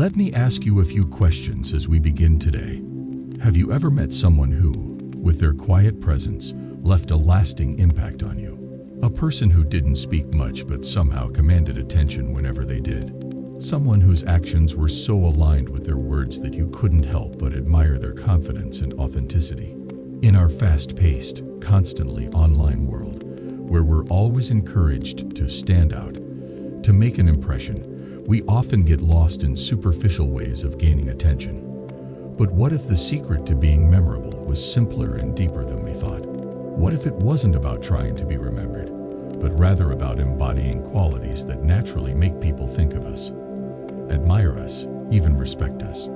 Let me ask you a few questions as we begin today. Have you ever met someone who, with their quiet presence, left a lasting impact on you? A person who didn't speak much but somehow commanded attention whenever they did. Someone whose actions were so aligned with their words that you couldn't help but admire their confidence and authenticity. In our fast-paced, constantly online world, where we're always encouraged to stand out, to make an impression, we often get lost in superficial ways of gaining attention. But what if the secret to being memorable was simpler and deeper than we thought? What if it wasn't about trying to be remembered, but rather about embodying qualities that naturally make people think of us, admire us, even respect us?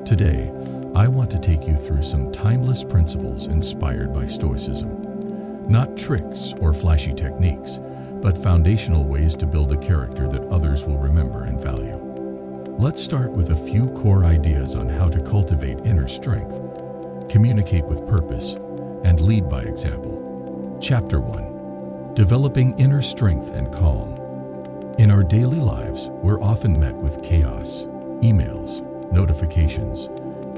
Today, I want to take you through some timeless principles inspired by Stoicism. Not tricks or flashy techniques, but foundational ways to build a character that others will remember and value. Let's start with a few core ideas on how to cultivate inner strength, communicate with purpose, and lead by example. Chapter 1. Developing inner strength and calm. In our daily lives, we're often met with chaos, emails, notifications,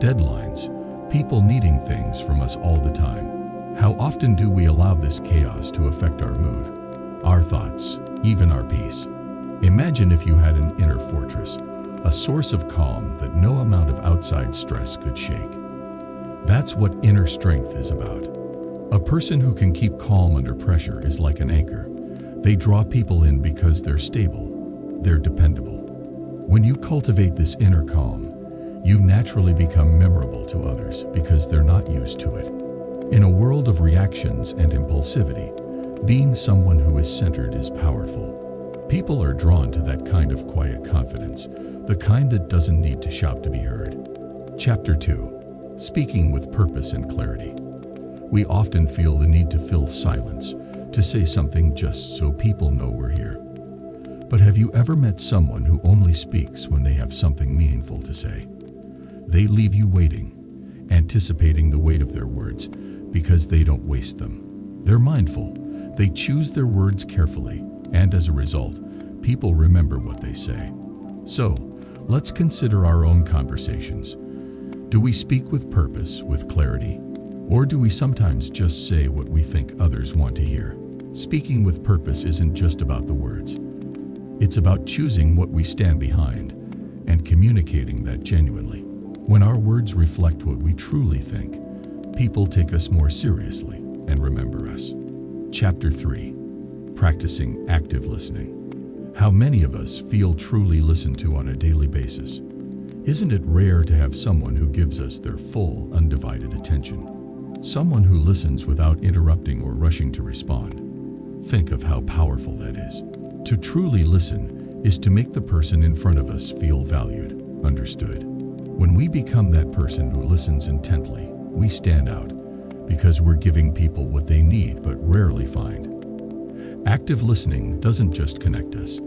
deadlines, people needing things from us all the time. How often do we allow this chaos to affect our mood, our thoughts, even our peace? Imagine if you had an inner fortress, a source of calm that no amount of outside stress could shake. That's what inner strength is about. A person who can keep calm under pressure is like an anchor. They draw people in because they're stable, they're dependable. When you cultivate this inner calm, you naturally become memorable to others because they're not used to it. In a world of reactions and impulsivity, being someone who is centered is powerful. People are drawn to that kind of quiet confidence, the kind that doesn't need to shout to be heard. Chapter 2. Speaking with purpose and clarity. We often feel the need to fill silence, to say something just so people know we're here. But have you ever met someone who only speaks when they have something meaningful to say? They leave you waiting, anticipating the weight of their words, because they don't waste them. They're mindful, they choose their words carefully, and as a result, people remember what they say. So, let's consider our own conversations. Do we speak with purpose, with clarity? Or do we sometimes just say what we think others want to hear? Speaking with purpose isn't just about the words. It's about choosing what we stand behind and communicating that genuinely. When our words reflect what we truly think, people take us more seriously and remember us. Chapter 3. Practicing active listening. How many of us feel truly listened to on a daily basis? Isn't it rare to have someone who gives us their full, undivided attention? Someone who listens without interrupting or rushing to respond. Think of how powerful that is. To truly listen is to make the person in front of us feel valued, understood. When we become that person who listens intently, we stand out because we're giving people what they need but rarely find. Active listening doesn't just connect us.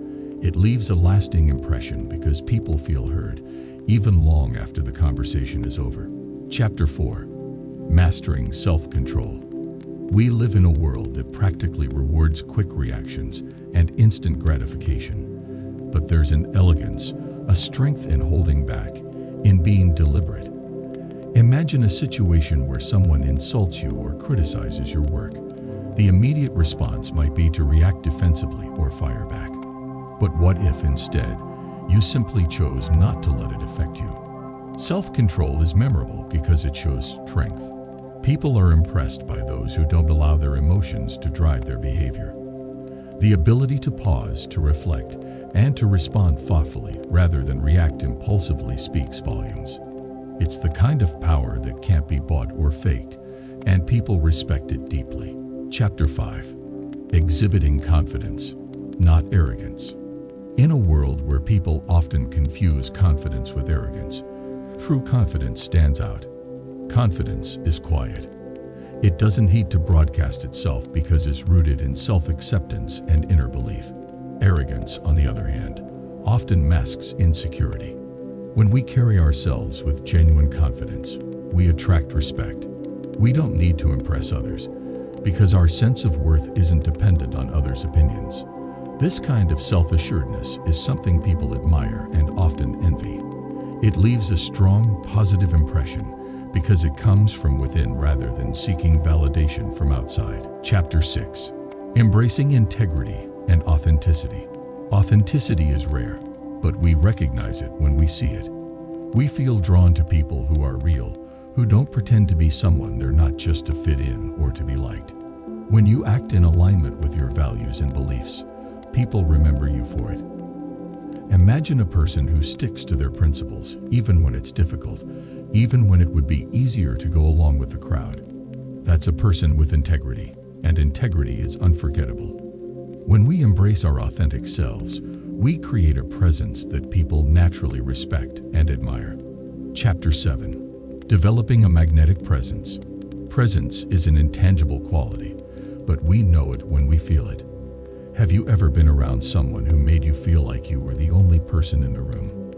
It leaves a lasting impression because people feel heard, even long after the conversation is over. Chapter 4. Mastering self-control. We live in a world that practically rewards quick reactions and instant gratification. But there's an elegance, a strength in holding back, in being deliberate. Imagine a situation where someone insults you or criticizes your work. The immediate response might be to react defensively or fire back. But what if instead, you simply chose not to let it affect you? Self-control is memorable because it shows strength. People are impressed by those who don't allow their emotions to drive their behavior. The ability to pause, to reflect, and to respond thoughtfully rather than react impulsively speaks volumes. It's the kind of power that can't be bought or faked, and people respect it deeply. Chapter 5. Exhibiting confidence, not arrogance. In a world where people often confuse confidence with arrogance, true confidence stands out. Confidence is quiet. It doesn't need to broadcast itself because it's rooted in self-acceptance and inner belief. Arrogance, on the other hand, often masks insecurity. When we carry ourselves with genuine confidence, we attract respect. We don't need to impress others because our sense of worth isn't dependent on others' opinions. This kind of self-assuredness is something people admire and often envy. It leaves a strong, positive impression because it comes from within rather than seeking validation from outside. Chapter 6. Embracing integrity and authenticity. Authenticity is rare, but we recognize it when we see it. We feel drawn to people who are real, who don't pretend to be someone they're not just to fit in or to be liked. When you act in alignment with your values and beliefs, people remember you for it. Imagine a person who sticks to their principles, even when it's difficult, even when it would be easier to go along with the crowd. That's a person with integrity, and integrity is unforgettable. When we embrace our authentic selves, we create a presence that people naturally respect and admire. Chapter 7. Developing a magnetic presence. Presence is an intangible quality, but we know it when we feel it. Have you ever been around someone who made you feel like you were the only person in the room?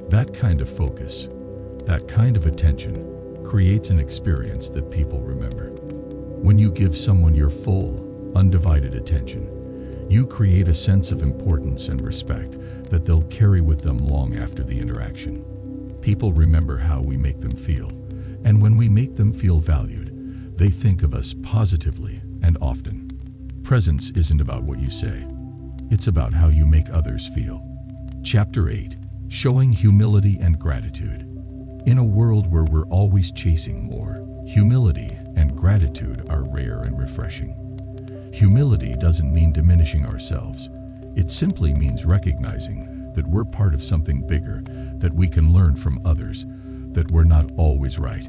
That kind of focus, that kind of attention, creates an experience that people remember. When you give someone your full, undivided attention, you create a sense of importance and respect that they'll carry with them long after the interaction. People remember how we make them feel, and when we make them feel valued, they think of us positively and often. Presence isn't about what you say. It's about how you make others feel. Chapter 8. Showing humility and gratitude. In a world where we're always chasing more, humility and gratitude are rare and refreshing. Humility doesn't mean diminishing ourselves. It simply means recognizing that we're part of something bigger, that we can learn from others, that we're not always right.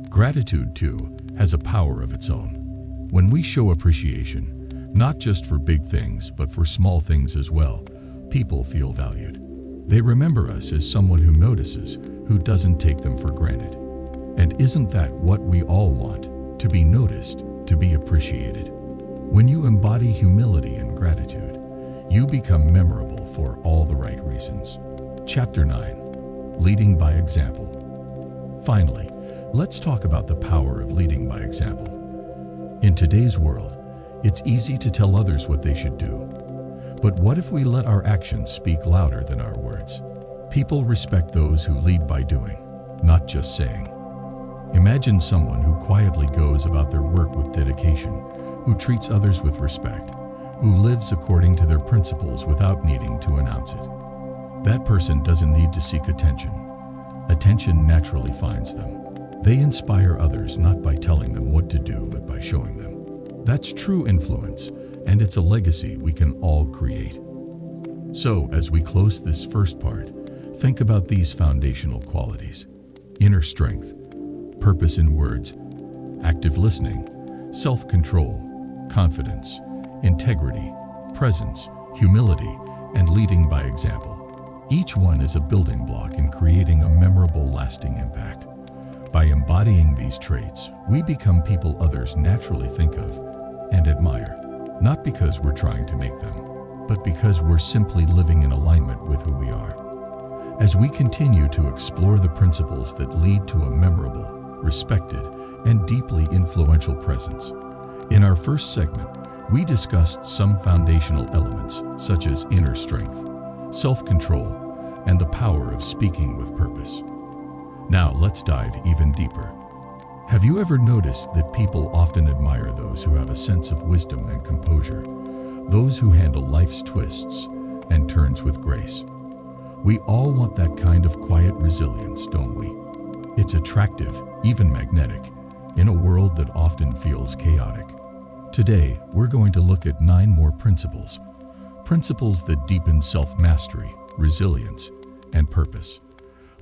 Gratitude, too, has a power of its own. When we show appreciation, not just for big things, but for small things as well, people feel valued. They remember us as someone who notices, who doesn't take them for granted. And isn't that what we all want? To be noticed, to be appreciated. When you embody humility and gratitude, you become memorable for all the right reasons. Chapter 9. Leading by example. Finally, let's talk about the power of leading by example. In today's world, it's easy to tell others what they should do. But what if we let our actions speak louder than our words? People respect those who lead by doing, not just saying. Imagine someone who quietly goes about their work with dedication, who treats others with respect, who lives according to their principles without needing to announce it. That person doesn't need to seek attention. Attention naturally finds them. They inspire others not by telling them what to do, but by showing them. That's true influence, and it's a legacy we can all create. So, as we close this first part, think about these foundational qualities: inner strength, purpose in words, active listening, self-control, confidence, integrity, presence, humility, and leading by example. Each one is a building block in creating a memorable, lasting impact. By embodying these traits, we become people others naturally think of and admire, not because we're trying to make them, but because we're simply living in alignment with who we are. As we continue to explore the principles that lead to a memorable, respected, and deeply influential presence, in our first segment, we discussed some foundational elements such as inner strength, self-control, and the power of speaking with purpose. Now let's dive even deeper. Have you ever noticed that people often admire those who have a sense of wisdom and composure, those who handle life's twists and turns with grace? We all want that kind of quiet resilience, don't we? It's attractive, even magnetic, in a world that often feels chaotic. Today, we're going to look at 9 more principles that deepen self-mastery, resilience, and purpose.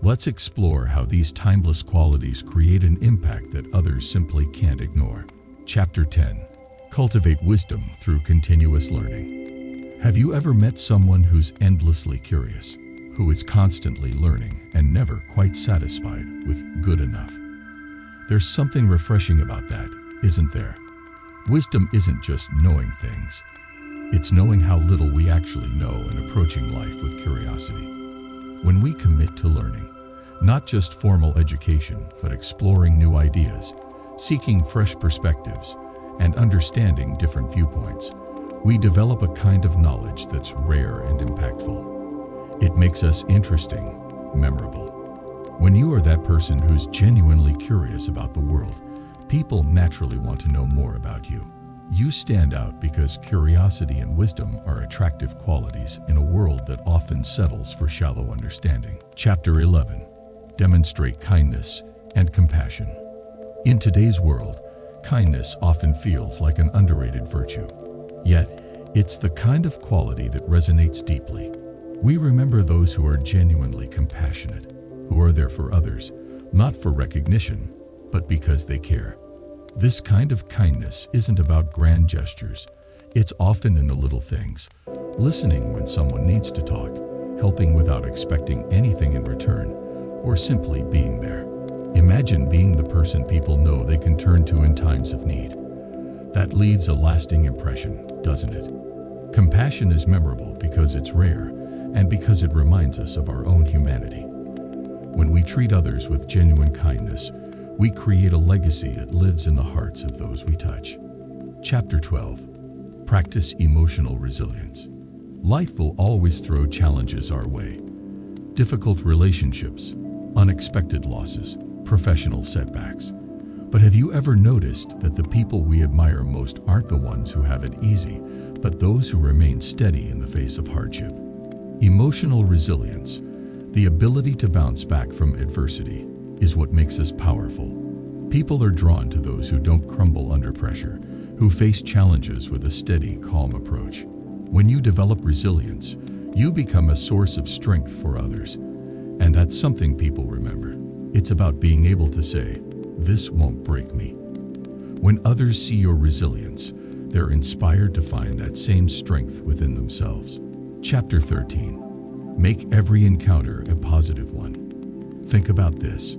Let's explore how these timeless qualities create an impact that others simply can't ignore. Chapter 10. Cultivate wisdom through continuous learning. Have you ever met someone who's endlessly curious, who is constantly learning and never quite satisfied with good enough? There's something refreshing about that, isn't there? Wisdom isn't just knowing things. It's knowing how little we actually know and approaching life with curiosity. When we commit to learning, not just formal education, but exploring new ideas, seeking fresh perspectives, and understanding different viewpoints, we develop a kind of knowledge that's rare and impactful. It makes us interesting, memorable, When you are that person who's genuinely curious about the world, people naturally want to know more about you. You stand out because curiosity and wisdom are attractive qualities in a world that often settles for shallow understanding. Chapter 11. Demonstrate kindness and compassion. In today's world, kindness often feels like an underrated virtue. Yet, it's the kind of quality that resonates deeply. We remember those who are genuinely compassionate, who are there for others, not for recognition, but because they care. This kind of kindness isn't about grand gestures. It's often in the little things. Listening when someone needs to talk, helping without expecting anything in return, or simply being there. Imagine being the person people know they can turn to in times of need. That leaves a lasting impression, doesn't it? Compassion is memorable because it's rare and because it reminds us of our own humanity. When we treat others with genuine kindness, we create a legacy that lives in the hearts of those we touch. Chapter 12. Practice emotional resilience. Life will always throw challenges our way. Difficult relationships, unexpected losses, professional setbacks. But have you ever noticed that the people we admire most aren't the ones who have it easy, but those who remain steady in the face of hardship? Emotional resilience, the ability to bounce back from adversity, is what makes us powerful. People are drawn to those who don't crumble under pressure, who face challenges with a steady, calm approach. When you develop resilience, you become a source of strength for others, and that's something people remember. It's about being able to say, "This won't break me." When others see your resilience, they're inspired to find that same strength within themselves. Chapter 13. Make every encounter a positive one. Think about this.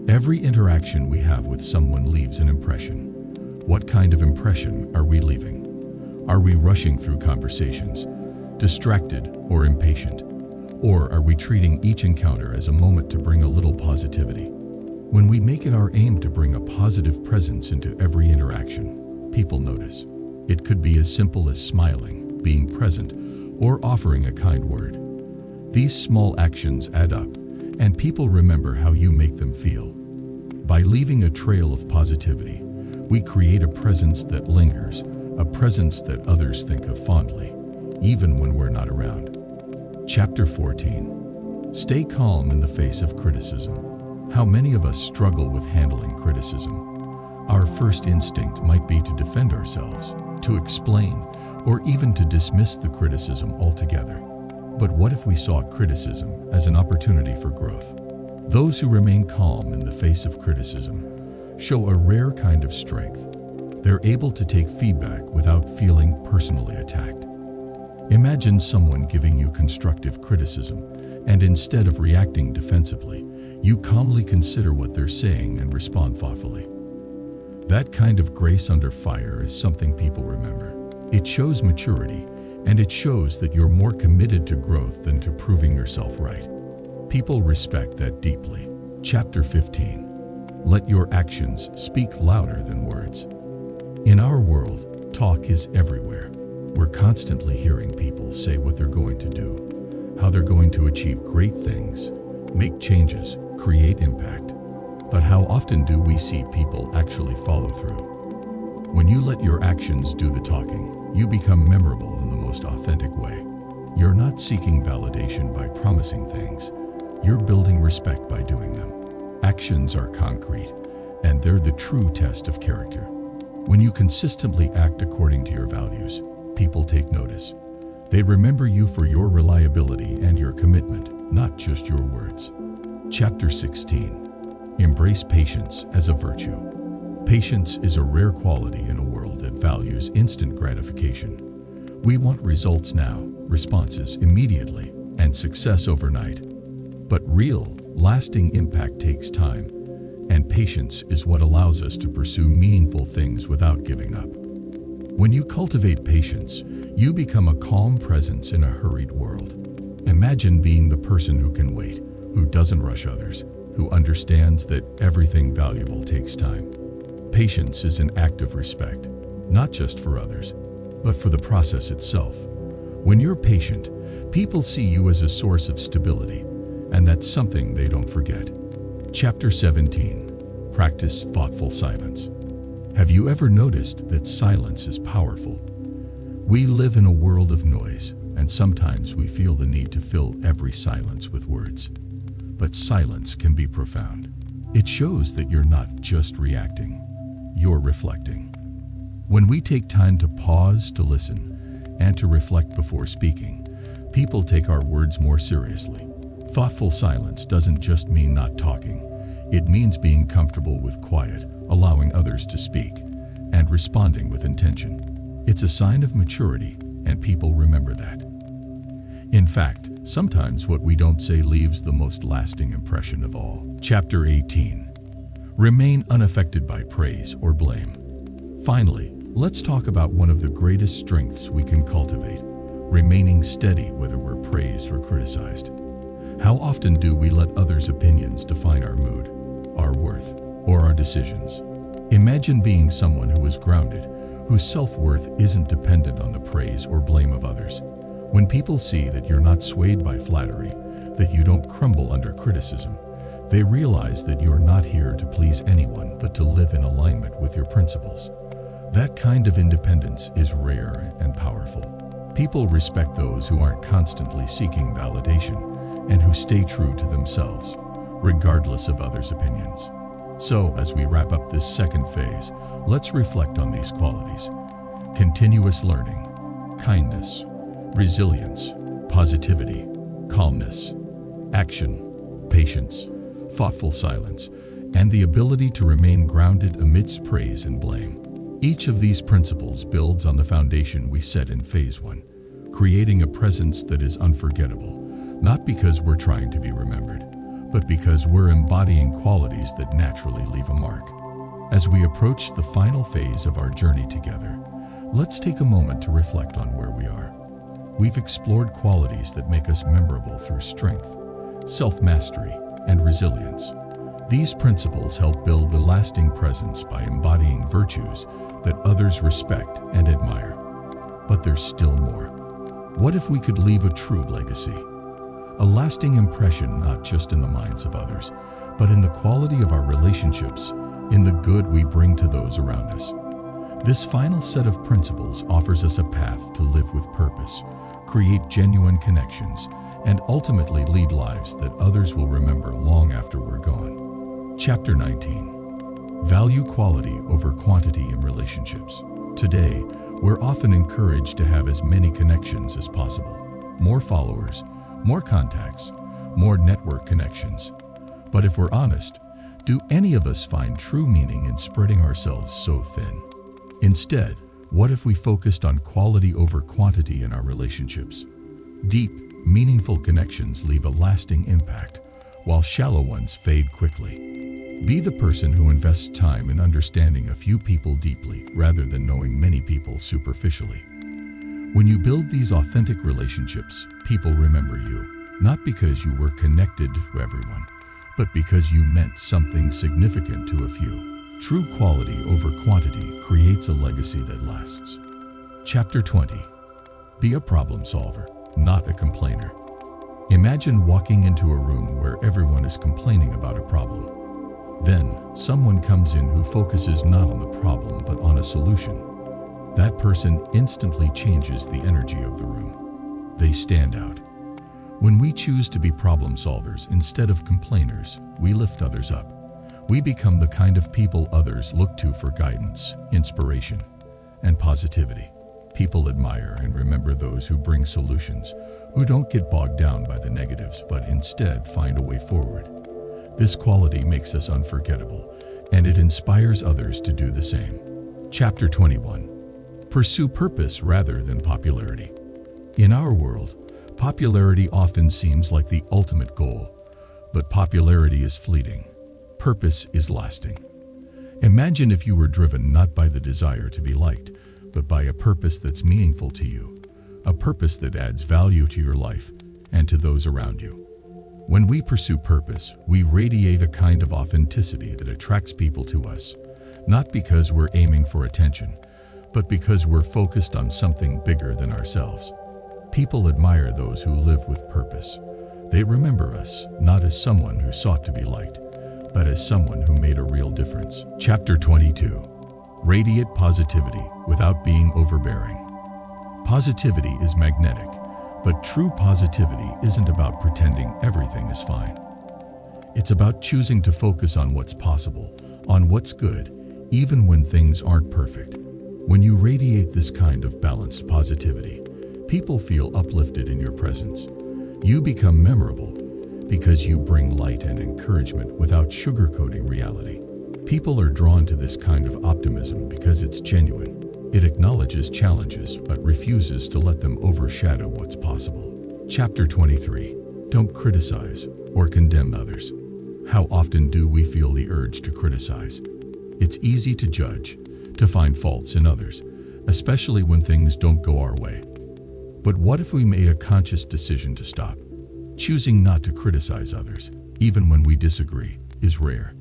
Every interaction we have with someone leaves an impression. What kind of impression are we leaving? Are we rushing through conversations, distracted or impatient? Or are we treating each encounter as a moment to bring a little positivity? When we make it our aim to bring a positive presence into every interaction, people notice. It could be as simple as smiling, being present, or offering a kind word. These small actions add up, and people remember how you make them feel. By leaving a trail of positivity, we create a presence that lingers, a presence that others think of fondly, even when we're not around. Chapter 14. Stay calm in the face of criticism. How many of us struggle with handling criticism? Our first instinct might be to defend ourselves, to explain, or even to dismiss the criticism altogether. But what if we saw criticism as an opportunity for growth? Those who remain calm in the face of criticism show a rare kind of strength. They're able to take feedback without feeling personally attacked. Imagine someone giving you constructive criticism, and instead of reacting defensively, you calmly consider what they're saying and respond thoughtfully. That kind of grace under fire is something people remember. It shows maturity, and it shows that you're more committed to growth than to proving yourself right. People respect that deeply. Chapter 15. Let your actions speak louder than words. In our world, talk is everywhere. We're constantly hearing people say what they're going to do, how they're going to achieve great things, make changes, create impact. But how often do we see people actually follow through? When you let your actions do the talking, you become memorable in the most authentic way. You're not seeking validation by promising things. You're building respect by doing them. Actions are concrete, and they're the true test of character. When you consistently act according to your values, people take notice. They remember you for your reliability and your commitment, not just your words. Chapter 16. Embrace patience as a virtue. Patience is a rare quality in a world that values instant gratification. We want results now, responses immediately, and success overnight. But real, lasting impact takes time, and patience is what allows us to pursue meaningful things without giving up. When you cultivate patience, you become a calm presence in a hurried world. Imagine being the person who can wait, who doesn't rush others, who understands that everything valuable takes time. Patience is an act of respect, not just for others, but for the process itself. When you're patient, people see you as a source of stability, and that's something they don't forget. Chapter 17. Practice thoughtful silence. Have you ever noticed that silence is powerful? We live in a world of noise, and sometimes we feel the need to fill every silence with words. But silence can be profound. It shows that you're not just reacting, you're reflecting. When we take time to pause, to listen, and to reflect before speaking, people take our words more seriously. Thoughtful silence doesn't just mean not talking. It means being comfortable with quiet, allowing others to speak, and responding with intention. It's a sign of maturity, and people remember that. In fact, sometimes what we don't say leaves the most lasting impression of all. Chapter 18. Remain unaffected by praise or blame. Finally, let's talk about one of the greatest strengths we can cultivate: remaining steady whether we're praised or criticized. How often do we let others' opinions define our mood, our worth, or our decisions? Imagine being someone who is grounded, whose self-worth isn't dependent on the praise or blame of others. When people see that you're not swayed by flattery, that you don't crumble under criticism, they realize that you're not here to please anyone but to live in alignment with your principles. That kind of independence is rare and powerful. People respect those who aren't constantly seeking validation and who stay true to themselves, regardless of others' opinions. So, as we wrap up this second phase, let's reflect on these qualities: continuous learning, kindness, resilience, positivity, calmness, action, patience, thoughtful silence, and the ability to remain grounded amidst praise and blame. Each of these principles builds on the foundation we set in Phase 1, creating a presence that is unforgettable, not because we're trying to be remembered, but because we're embodying qualities that naturally leave a mark. As we approach the final phase of our journey together, let's take a moment to reflect on where we are. We've explored qualities that make us memorable through strength, self-mastery, and resilience. These principles help build a lasting presence by embodying virtues that others respect and admire. But there's still more. What if we could leave a true legacy? A lasting impression not just in the minds of others, but in the quality of our relationships, in the good we bring to those around us. This final set of principles offers us a path to live with purpose, create genuine connections, and ultimately lead lives that others will remember long after we're gone. Chapter 19. Value quality over quantity in relationships. Today, we're often encouraged to have as many connections as possible. More followers, more contacts, more network connections. But if we're honest, do any of us find true meaning in spreading ourselves so thin? Instead, what if we focused on quality over quantity in our relationships? Deep, meaningful connections leave a lasting impact, while shallow ones fade quickly. Be the person who invests time in understanding a few people deeply rather than knowing many people superficially. When you build these authentic relationships, people remember you, not because you were connected to everyone, but because you meant something significant to a few. True quality over quantity creates a legacy that lasts. Chapter 20. Be a problem solver, not a complainer. Imagine walking into a room where everyone is complaining about a problem. Then, someone comes in who focuses not on the problem but on a solution. That person instantly changes the energy of the room. They stand out. When we choose to be problem solvers instead of complainers, we lift others up. We become the kind of people others look to for guidance, inspiration, and positivity. People admire and remember those who bring solutions, who don't get bogged down by the negatives but instead find a way forward. This quality makes us unforgettable, and it inspires others to do the same. Chapter 21. Pursue purpose rather than popularity. In our world, popularity often seems like the ultimate goal, but popularity is fleeting. Purpose is lasting. Imagine if you were driven not by the desire to be liked, but by a purpose that's meaningful to you, a purpose that adds value to your life and to those around you. When we pursue purpose, we radiate a kind of authenticity that attracts people to us, not because we're aiming for attention, but because we're focused on something bigger than ourselves. People admire those who live with purpose. They remember us not as someone who sought to be liked, but as someone who made a real difference. Chapter 22. Radiate positivity without being overbearing. Positivity is magnetic, but true positivity isn't about pretending everything is fine. It's about choosing to focus on what's possible, on what's good, even when things aren't perfect. When you radiate this kind of balanced positivity, people feel uplifted in your presence. You become memorable because you bring light and encouragement without sugarcoating reality. People are drawn to this kind of optimism because it's genuine. It acknowledges challenges but refuses to let them overshadow what's possible. Chapter 23. Don't criticize or condemn others. How often do we feel the urge to criticize? It's easy to judge, to find faults in others, especially when things don't go our way. But what if we made a conscious decision to stop? Choosing not to criticize others, even when we disagree, is rare.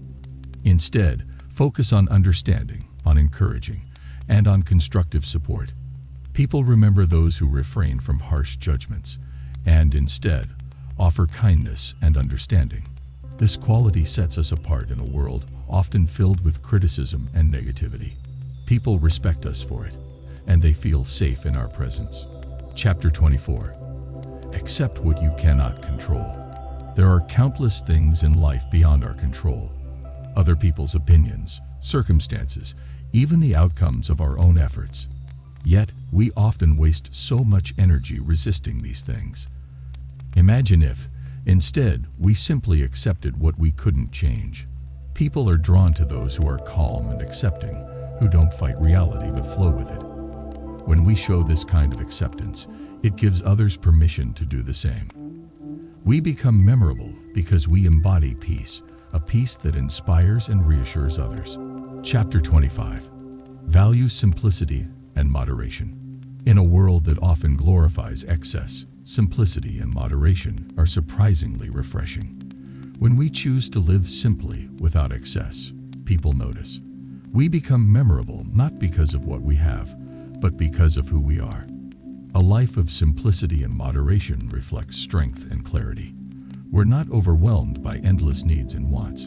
Instead, focus on understanding, on encouraging, and on constructive support. People remember those who refrain from harsh judgments and instead offer kindness and understanding. This quality sets us apart in a world often filled with criticism and negativity. People respect us for it, and they feel safe in our presence. Chapter 24. Accept what you cannot control. There are countless things in life beyond our control. Other people's opinions, circumstances, even the outcomes of our own efforts. Yet, we often waste so much energy resisting these things. Imagine if, instead, we simply accepted what we couldn't change. People are drawn to those who are calm and accepting, who don't fight reality but flow with it. When we show this kind of acceptance, it gives others permission to do the same. We become memorable because we embody peace, a peace that inspires and reassures others. Chapter 25. Value simplicity and moderation. In a world that often glorifies excess, simplicity and moderation are surprisingly refreshing. When we choose to live simply without excess, people notice. We become memorable not because of what we have, but because of who we are. A life of simplicity and moderation reflects strength and clarity. We're not overwhelmed by endless needs and wants.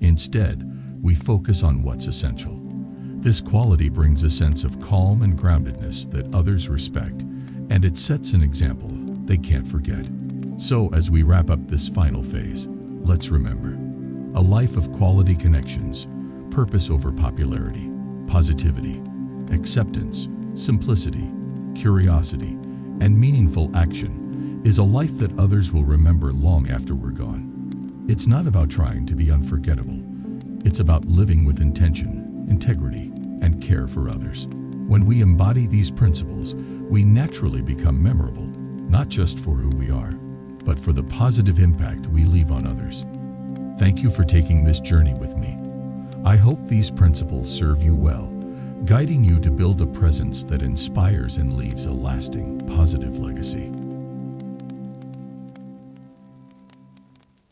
Instead, we focus on what's essential. This quality brings a sense of calm and groundedness that others respect, and it sets an example they can't forget. So, as we wrap up this final phase, let's remember, a life of quality connections, purpose over popularity, positivity, acceptance, simplicity, curiosity, and meaningful action is a life that others will remember long after we're gone. It's not about trying to be unforgettable. It's about living with intention, integrity, and care for others. When we embody these principles, we naturally become memorable, not just for who we are, but for the positive impact we leave on others. Thank you for taking this journey with me. I hope these principles serve you well, guiding you to build a presence that inspires and leaves a lasting, positive legacy.